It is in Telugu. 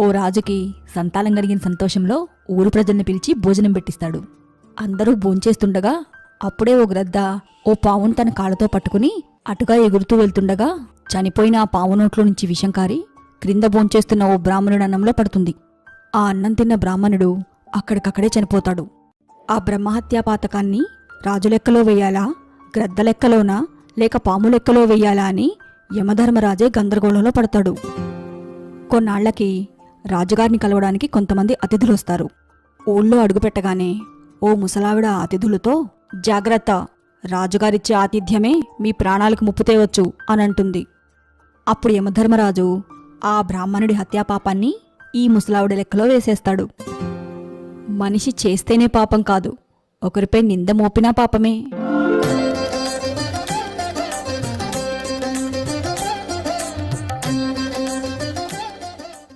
ఓ రాజుకి సంతానం కలిగిన సంతోషంలో ఊరు ప్రజల్ని పిలిచి భోజనం పెట్టిస్తాడు. అందరూ భోంచేస్తుండగా అప్పుడే ఓ గ్రద్ద ఓ పావును తన కాళ్ళతో పట్టుకుని అటుగా ఎగురుతూ వెళ్తుండగా చనిపోయిన ఆ పావు నోట్లో నుంచి విషం కారి క్రింద భోంచేస్తున్న ఓ బ్రాహ్మణుడి అన్నంలో పడుతుంది. ఆ అన్నం తిన్న బ్రాహ్మణుడు అక్కడికక్కడే చనిపోతాడు. ఆ బ్రహ్మహత్యా పాతకాన్ని రాజు లెక్కలో వెయ్యాలా, గ్రద్ద లెక్కలోనా, లేక పాము లెక్కలో వెయ్యాలా అని యమధర్మరాజే గందరగోళంలో పడతాడు. కొన్నాళ్లకి రాజుగారిని కలవడానికి కొంతమంది అతిథులొస్తారు. ఊళ్ళో అడుగుపెట్టగానే ఓ ముసలావిడ అతిథులతో, జాగ్రత్త, రాజుగారిచ్చే ఆతిథ్యమే మీ ప్రాణాలకు ముప్పు తేవచ్చు అనంటుంది. అప్పుడు యమధర్మరాజు ఆ బ్రాహ్మణుడి హత్యాపాపాన్ని ఈ ముసలావిడ లెక్కలో వేసేస్తాడు. మనిషి చేస్తేనే పాపం కాదు, ఒకరిపై నింద మోపినా పాపమే.